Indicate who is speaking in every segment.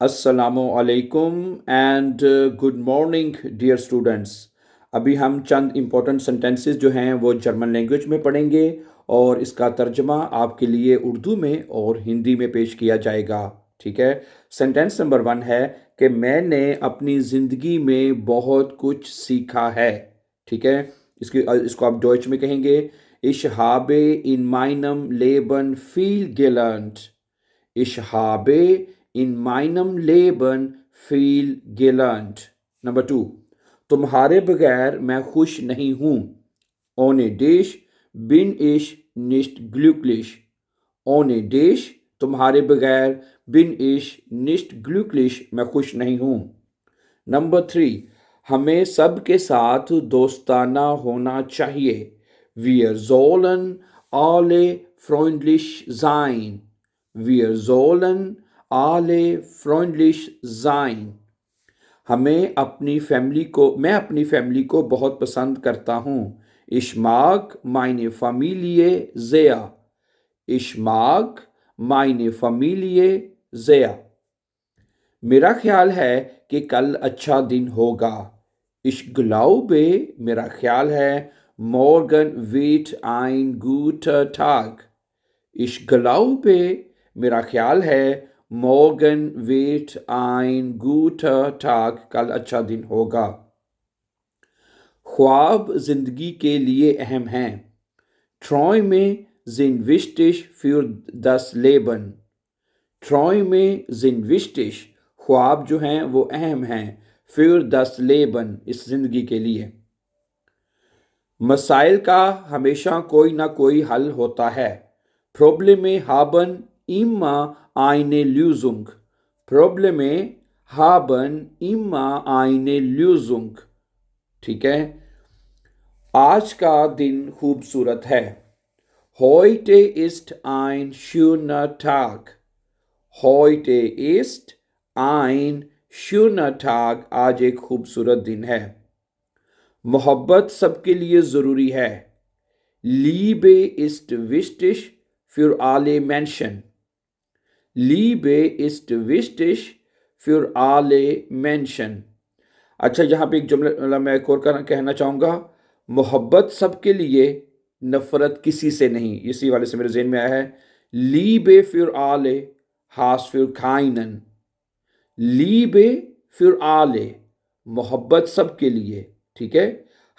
Speaker 1: अस्सलामुअलैकुम and good morning dear students. अभी हम चंद इम्पोर्टेंट सेंटेंसेस जो हैं वो जर्मन लैंग्वेज में पढ़ेंगे और इसका तर्जमा आपके लिए उर्दू में और हिंदी में पेश किया जाएगा। ठीक है। सेंटेंस नंबर 1 है कि मैंने अपनी ज़िंदगी में बहुत कुछ सीखा है। ठीक है। इसको आप डॉइच में कहेंगे, Ich habe in meinem Leben viel gelernt. Ich habe in meinem Leben viel gelernt. Number 2, तुम्हारे बगैर मैं खुश नहीं हूँ। Ohne dich bin ich nicht glücklich. Ohne dich, तुम्हारे बगैर bin ich nicht glücklich, मैं खुश नहीं हूँ। नंबर 3, हमें सबके साथ दोस्ताना होना चाहिए। Wir sollen alle freundlich sein. Wir sollen alle freundlich sein. मैं अपनी फैमिली को बहुत पसंद करता हूँ। Ich mag meine Familie sehr. Ich mag meine Familie sehr. मेरा ख्याल है कि कल अच्छा दिन होगा। Ich glaube, मेरा ख्याल है, morgen wird ein guter Tag. Ich glaube, मेरा ख्याल है, morgen wird ein guter Tag, कल अच्छा दिन होगा। ख्वाब जिंदगी के लिए अहम हैं। Träume sind wichtig für das Leben. Träume sind wichtig. ख्वाब जो हैं वो अहम हैं। für das Leben, इस जिंदगी के लिए। मसाइल का हमेशा कोई ना कोई हल होता है। Probleme haben immer eine Lösung. Probleme haben immer eine Lösung. ठीक है। आज का दिन खूबसूरत है। Heute ist ein schöner Tag. Heute ist ein schöner Tag. आज एक खूबसूरत दिन है। मोहब्बत सबके लिए ज़रूरी है। Liebe ist wichtig für alle Menschen. Liebe ist wichtig für alle Menschen. अच्छा, यहाँ पे एक जुमला मैं एक और कहना चाहूँगा। मोहब्बत सबके लिए, नफ़रत किसी से नहीं। इसी वाले से मेरे ज़हन में आया है। Liebe für alle, Hass für keinen. Liebe für alle, मोहब्बत सबके लिए। ठीक है।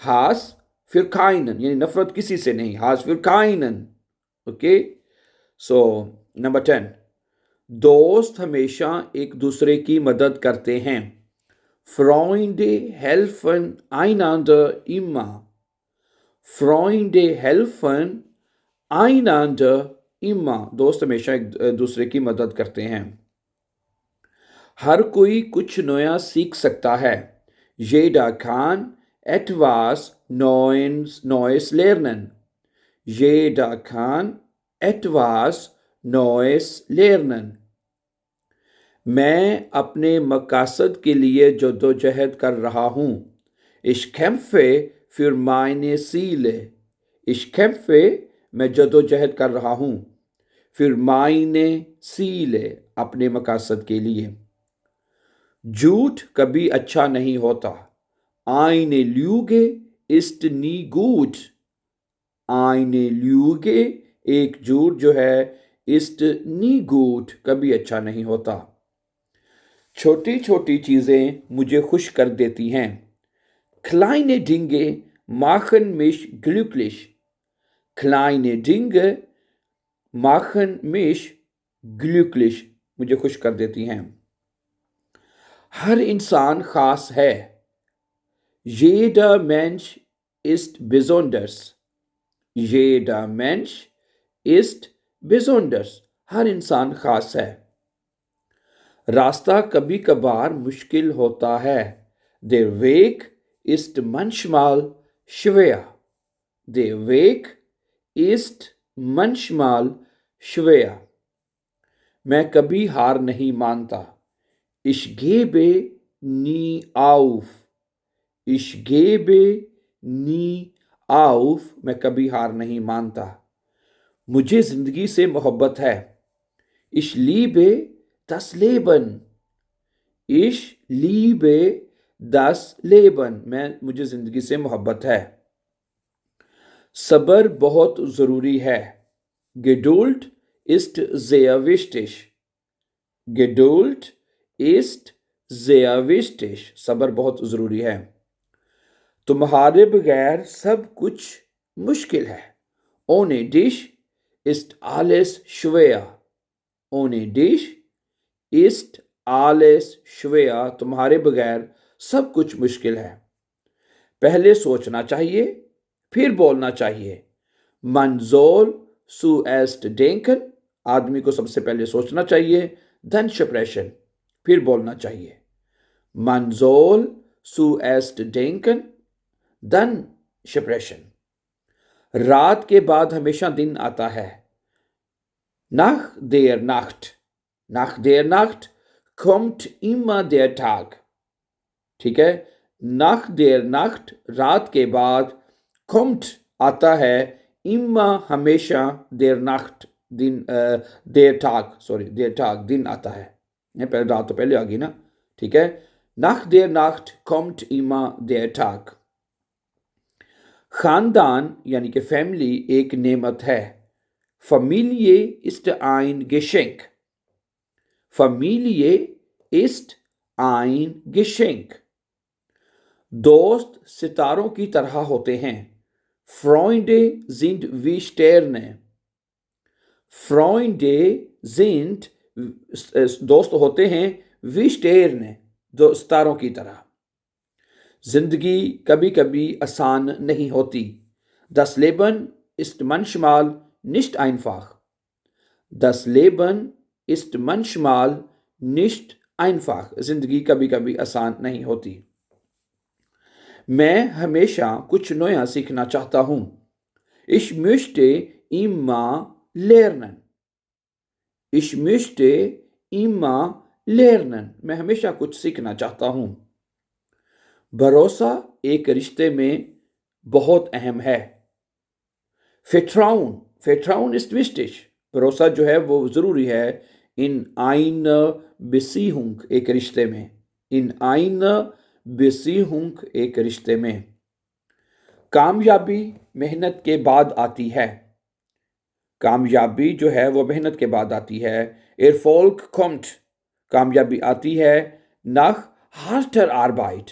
Speaker 1: Hass für keinen, यानी नफ़रत किसी से नहीं। Hass für keinen. Okay. So number 10, दोस्त हमेशा एक दूसरे की मदद करते हैं। Freunde helfen einander immer. Freunde helfen einander immer. दोस्त हमेशा एक दूसरे की मदद करते हैं। हर कोई कुछ नया सीख सकता है। Jeder kann etwas Neues lernen. Jeder kann etwas Neues lernen. मैं अपने मकसद के लिए जद्दोजहद कर रहा हूँ। Ich kämpfe für meine Ziele. Ich kämpfe, मैं जद्दोजहद कर रहा हूँ। Für meine Ziele, अपने मकसद के लिए। झूठ कभी अच्छा नहीं होता। Eine Lüge ist nie gut. Eine Lüge, एक झूठ जो है, ist nie gut, कभी अच्छा नहीं होता। छोटी छोटी चीज़ें मुझे खुश कर देती हैं। Kleine Dinge machen mich glücklich. Kleine Dinge machen mich glücklich, मुझे खुश कर देती हैं। हर इंसान खास है। Jeder Mensch ist besonders. Jeder Mensch ist besonders. हर इंसान खास है। रास्ता कभी कभार मुश्किल होता है। Der Weg ist manchmal schwer. Der Weg ist manchmal schwer. मैं कभी हार नहीं मानता। Ich gebe nie auf. Ich gebe nie auf. मैं कभी हार नहीं मानता। मुझे जिंदगी से मोहब्बत है। Ich liebe das Leben. Ich liebe das Leben. मुझे ज़िंदगी से मोहब्बत है. सब्र बहुत ज़रूरी है. Geduld ist sehr wichtig. Geduld ist sehr wichtig. सब्र बहुत ज़रूरी है. तुम्हारे बगैर सब कुछ मुश्किल है. Ohne dich ist alles schwer. Ohne dich ist alles schwer. तुम्हारे बगैर सब कुछ मुश्किल है. पहले सोचना चाहिए, फिर बोलना चाहिए. Man soll zuerst denken. आदमी को सबसे पहले सोचना चाहिए. Dann sprechen. फिर बोलना चाहिए. Man soll zuerst denken. Dann sprechen. रात के बाद हमेशा दिन आता है. Nach der Nacht. Nach der Nacht kommt immer der Tag. ठीक है. Nach der Nacht रात के बाद kommt आता है. Immer हमेशा der Nacht दिन der Tag der Tag दिन आता है. पहले रात तो पहले आ गई ना. ठीक है. Nach der Nacht kommt immer der Tag. खानदान यानी कि फैमिली एक नेमत है. Familie ist ein Geschenk. Familie ist ein Geschenk. दोस्त सितारों की तरह होते हैं. Freunde sind wie Sterne. Freunde sind दोस्त होते हैं wie Sterne, सितारों की तरह. जिंदगी कभी कभी आसान नहीं होती. Das Leben ist manchmal nicht einfach. Das Leben ist manchmal nicht einfach. जिंदगी कभी कभी आसान नहीं होती. मैं हमेशा कुछ नया सीखना चाहता हूं. Ich möchte immer lernen. Ich möchte immer lernen. मैं हमेशा कुछ सीखना चाहता हूं. भरोसा एक रिश्ते में बहुत अहम है. Vertrauen. Vertrauen ist wichtig. भरोसा जो है वो ज़रूरी है. In einer Beziehung एक रिश्ते में. In einer Beziehung एक रिश्ते में. कामयाबी मेहनत के बाद आती है. कामयाबी जो है वो मेहनत के बाद आती है. Erfolg kommt. कामयाबी आती है nach harter Arbeit.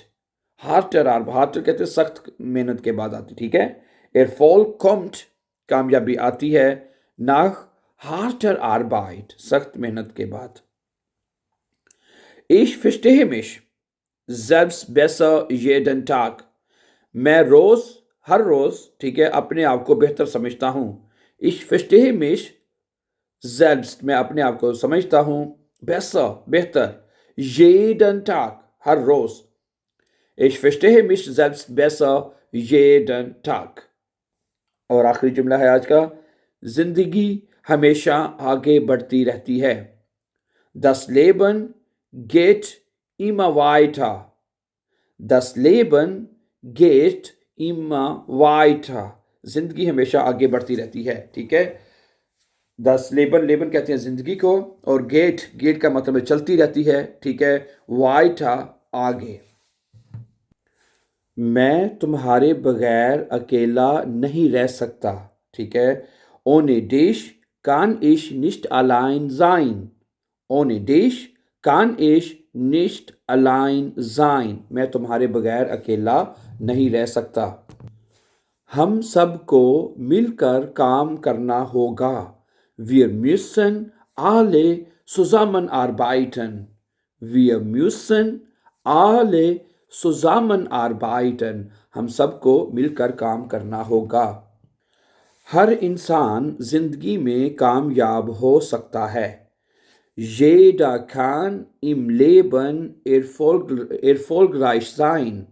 Speaker 1: हार्टर कहते हैं सख्त मेहनत के बाद आती. ठीक है. Erfolg kommt. कामयाबी आती है nach harter Arbeit. सख्त मेहनत के बाद. Ich verstehe mich selbst besser jeden Tag. मैं हर रोज ठीक है अपने आप को बेहतर समझता हूं. Ich verstehe mich selbst. मैं अपने आप को समझता हूं. besser बेहतर. jeden Tag हर रोज. Ich verstehe mich selbst besser jeden Tag. और आखिरी जुमला है आज का. जिंदगी हमेशा आगे बढ़ती रहती है. Das Leben geht immer weiter. Das Leben geht immer weiter. जिंदगी हमेशा आगे बढ़ती रहती है. ठीक है. Das Leben कहते हैं जिंदगी को. और गेट का मतलब है चलती रहती है. ठीक है. weiter आगे. मैं तुम्हारे बगैर अकेला नहीं रह सकता. ठीक है. Ohne dich kann ich nicht allein sein. Ohne dich kann ich nicht allein sein. मैं तुम्हारे बगैर अकेला नहीं रह सकता. हम सबको मिलकर काम करना होगा. Wir müssen alle zusammenarbeiten. Wir müssen alle zusammenarbeiten. हम सबको मिलकर काम करना होगा. हर इंसान जिंदगी में कामयाब हो सकता है. Jeder kann im Leben erfolgreich sein.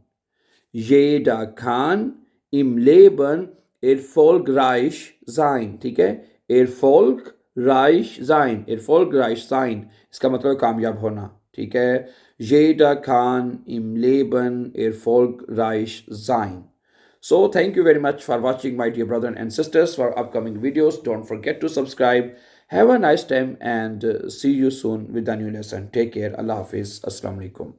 Speaker 1: Jeder kann im Leben erfolgreich sein. ठीक है. erfolgreich sein इसका मतलब कामयाब होना. ठीक है. Jeder kann im Leben erfolgreich sein. So thank you very much for watching, my dear brothers and sisters. For upcoming videos, don't forget to subscribe Have a nice time and see you soon with a new lesson. Take care. Allah Hafiz. Assalamu alaikum.